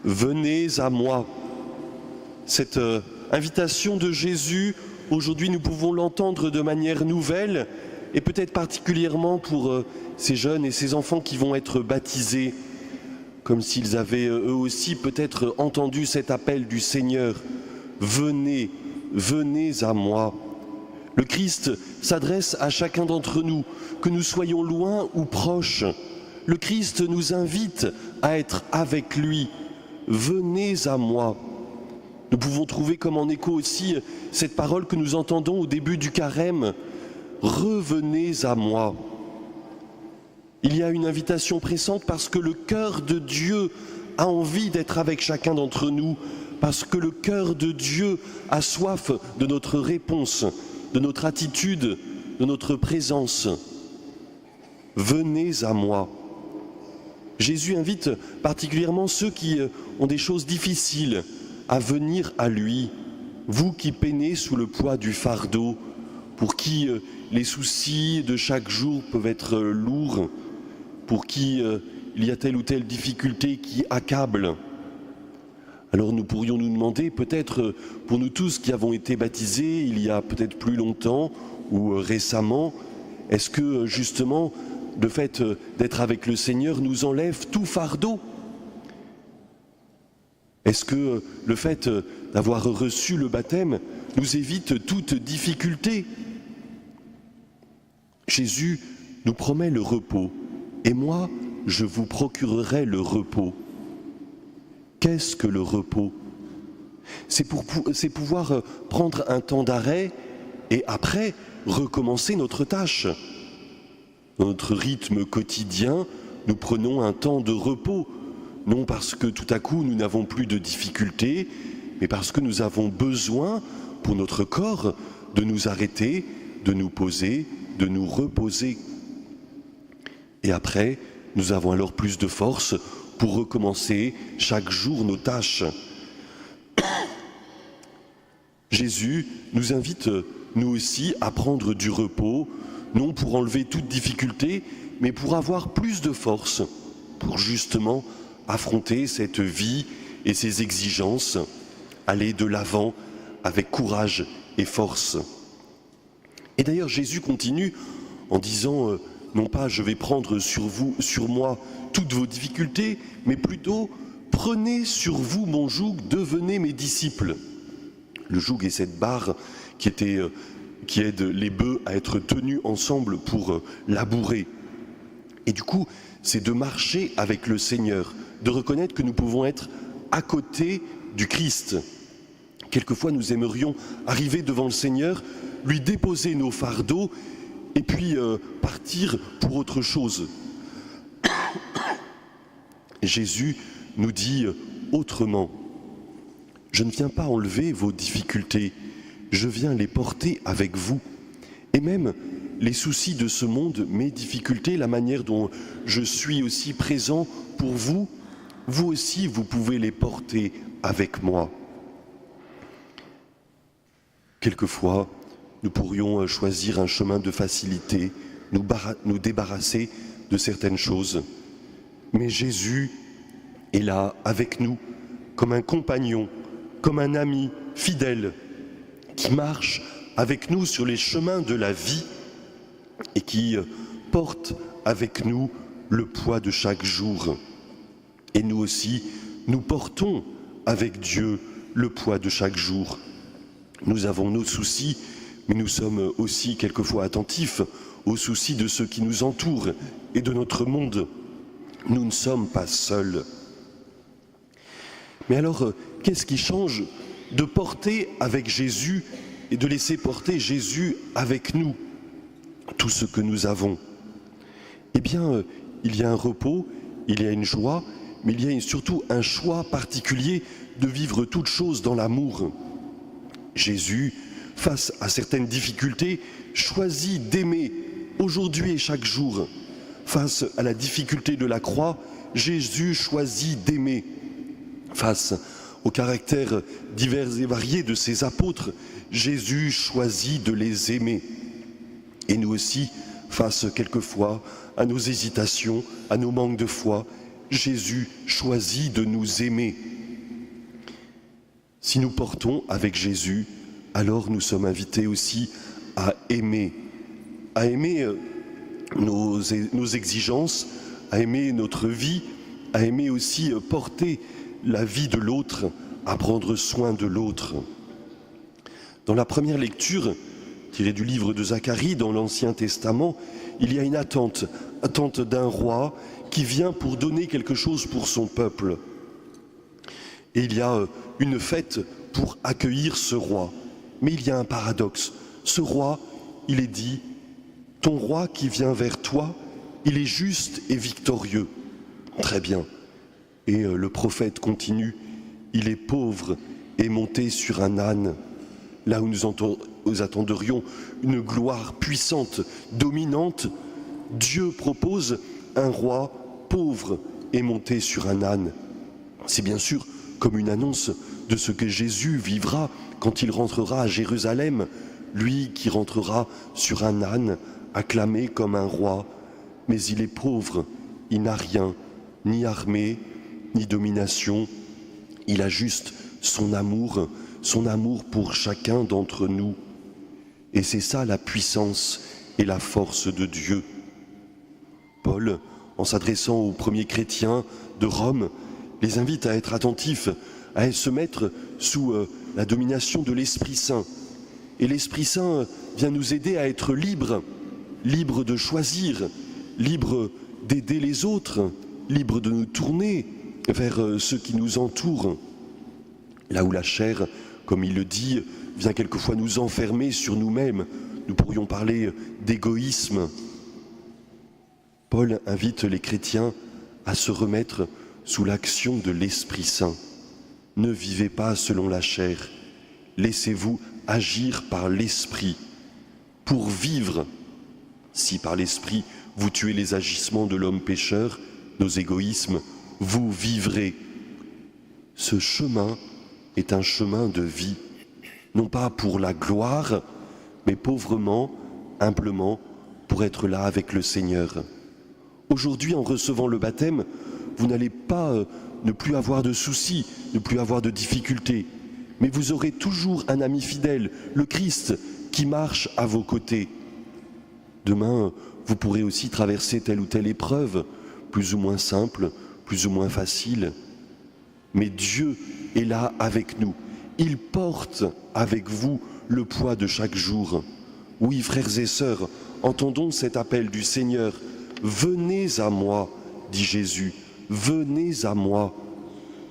Venez à moi. Cette invitation de Jésus, aujourd'hui nous pouvons l'entendre de manière nouvelle et peut-être particulièrement pour ces jeunes et ces enfants qui vont être baptisés, comme s'ils avaient eux aussi peut-être entendu cet appel du Seigneur. Venez, venez à moi. Le Christ s'adresse à chacun d'entre nous, que nous soyons loin ou proches. Le Christ nous invite à être avec lui. Venez à moi. Nous pouvons trouver comme en écho aussi cette parole que nous entendons au début du carême. Revenez à moi. Il y a une invitation pressante parce que le cœur de Dieu a envie d'être avec chacun d'entre nous, parce que le cœur de Dieu a soif de notre réponse, de notre attitude, de notre présence. Venez à moi. Jésus invite particulièrement ceux qui ont des choses difficiles à venir à lui, vous qui peinez sous le poids du fardeau, pour qui les soucis de chaque jour peuvent être lourds, pour qui il y a telle ou telle difficulté qui accable. Alors nous pourrions nous demander, peut-être pour nous tous qui avons été baptisés il y a peut-être plus longtemps ou récemment, est-ce que justement le fait d'être avec le Seigneur nous enlève tout fardeau? Est-ce que le fait d'avoir reçu le baptême nous évite toute difficulté? Jésus nous promet le repos. Et moi, je vous procurerai le repos. Qu'est-ce que le repos? C'est pouvoir prendre un temps d'arrêt et après recommencer notre tâche. Dans notre rythme quotidien, nous prenons un temps de repos, non parce que tout à coup nous n'avons plus de difficultés, mais parce que nous avons besoin, pour notre corps, de nous arrêter, de nous poser, de nous reposer. Et après, nous avons alors plus de force pour recommencer chaque jour nos tâches. Jésus nous invite, nous aussi, à prendre du repos, non pour enlever toute difficulté, mais pour avoir plus de force, pour justement affronter cette vie et ses exigences, aller de l'avant avec courage et force. Et d'ailleurs, Jésus continue en disant non pas je vais prendre sur moi toutes vos difficultés, mais plutôt prenez sur vous mon joug, devenez mes disciples. Le joug est cette barre qui aide les bœufs à être tenus ensemble pour labourer. Et du coup, c'est de marcher avec le Seigneur, de reconnaître que nous pouvons être à côté du Christ. Quelquefois, nous aimerions arriver devant le Seigneur, lui déposer nos fardeaux et puis partir pour autre chose. Jésus nous dit autrement, je ne viens pas enlever vos difficultés, je viens les porter avec vous. Et même les soucis de ce monde, mes difficultés, la manière dont je suis aussi présent pour vous, vous aussi vous pouvez les porter avec moi. Quelquefois, nous pourrions choisir un chemin de facilité, nous débarrasser de certaines choses. Mais Jésus est là avec nous, comme un compagnon, comme un ami fidèle, qui marche avec nous sur les chemins de la vie et qui porte avec nous le poids de chaque jour. Et nous aussi, nous portons avec Dieu le poids de chaque jour. Nous avons nos soucis, mais nous sommes aussi quelquefois attentifs aux soucis de ceux qui nous entourent et de notre monde. Nous ne sommes pas seuls. Mais alors, qu'est-ce qui change de porter avec Jésus et de laisser porter Jésus avec nous tout ce que nous avons? Eh bien, il y a un repos, il y a une joie, mais il y a surtout un choix particulier de vivre toutes choses dans l'amour. Jésus, face à certaines difficultés, choisit d'aimer aujourd'hui et chaque jour. Face à la difficulté de la croix, Jésus choisit d'aimer. Face au caractère divers et variés de ses apôtres, Jésus choisit de les aimer. Et nous aussi, face quelquefois à nos hésitations, à nos manques de foi, Jésus choisit de nous aimer. Si nous portons avec Jésus, alors nous sommes invités aussi à aimer nos exigences, à aimer notre vie, à aimer aussi porter la vie de l'autre, à prendre soin de l'autre. Dans la première lecture, tirée du livre de Zacharie dans l'Ancien Testament, il y a une attente d'un roi qui vient pour donner quelque chose pour son peuple. Et il y a une fête pour accueillir ce roi. Mais il y a un paradoxe. Ce roi, il est dit, ton roi qui vient vers toi, il est juste et victorieux. Très bien. Et le prophète continue, il est pauvre et monté sur un âne. Là où nous attendrions une gloire puissante, dominante, Dieu propose un roi pauvre et monté sur un âne. C'est bien sûr comme une annonce de ce que Jésus vivra quand il rentrera à Jérusalem, lui qui rentrera sur un âne, acclamé comme un roi. Mais il est pauvre, il n'a rien, ni armée, ni domination. Il a juste son amour pour chacun d'entre nous. Et c'est ça la puissance et la force de Dieu. Paul, en s'adressant aux premiers chrétiens de Rome, les invite à être attentifs, à se mettre sous la domination de l'Esprit Saint. Et l'Esprit Saint vient nous aider à être libres de choisir, libres d'aider les autres, libres de nous tourner vers ceux qui nous entourent. Là où la chair, comme il le dit, vient quelquefois nous enfermer sur nous-mêmes, nous pourrions parler d'égoïsme. Paul invite les chrétiens à se remettre sous l'action de l'Esprit Saint. Ne vivez pas selon la chair, laissez-vous agir par l'Esprit pour vivre. Si par l'Esprit vous tuez les agissements de l'homme pécheur, nos égoïsmes, vous vivrez. Ce chemin est un chemin de vie, non pas pour la gloire, mais pauvrement, humblement, pour être là avec le Seigneur. Aujourd'hui, en recevant le baptême, vous n'allez pas ne plus avoir de soucis, ne plus avoir de difficultés, mais vous aurez toujours un ami fidèle, le Christ, qui marche à vos côtés. Demain, vous pourrez aussi traverser telle ou telle épreuve, plus ou moins simple, plus ou moins facile. Mais Dieu est là avec nous. Il porte avec vous le poids de chaque jour. Oui, frères et sœurs, entendons cet appel du Seigneur. Venez à moi, dit Jésus, venez à moi,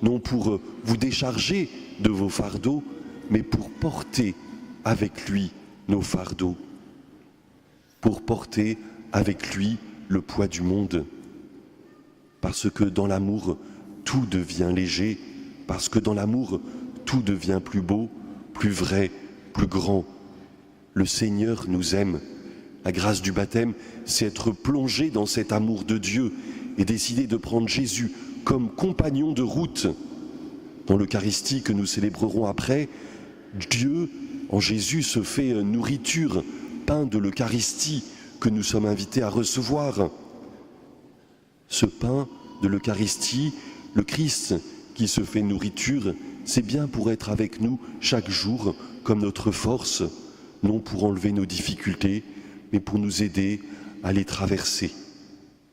non pour vous décharger de vos fardeaux, mais pour porter avec lui nos fardeaux, pour porter avec lui le poids du monde. Parce que dans l'amour, tout devient léger, parce que dans l'amour, tout devient plus beau, plus vrai, plus grand. Le Seigneur nous aime. La grâce du baptême, c'est être plongé dans cet amour de Dieu et décider de prendre Jésus comme compagnon de route. Dans l'Eucharistie que nous célébrerons après, Dieu, en Jésus, se fait nourriture, pain de l'Eucharistie que nous sommes invités à recevoir. Ce pain de l'Eucharistie, le Christ qui se fait nourriture, c'est bien pour être avec nous chaque jour comme notre force, non pour enlever nos difficultés, mais pour nous aider à les traverser,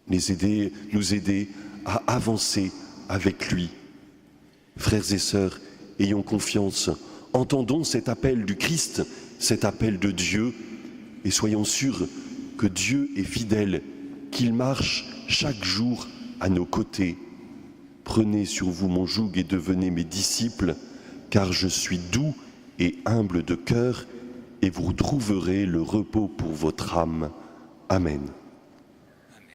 nous aider à avancer avec lui. Frères et sœurs, ayons confiance, entendons cet appel du Christ, cet appel de Dieu, et soyons sûrs que Dieu est fidèle, qu'il marche chaque jour à nos côtés. Prenez sur vous mon joug et devenez mes disciples, car je suis doux et humble de cœur, et vous trouverez le repos pour votre âme. Amen.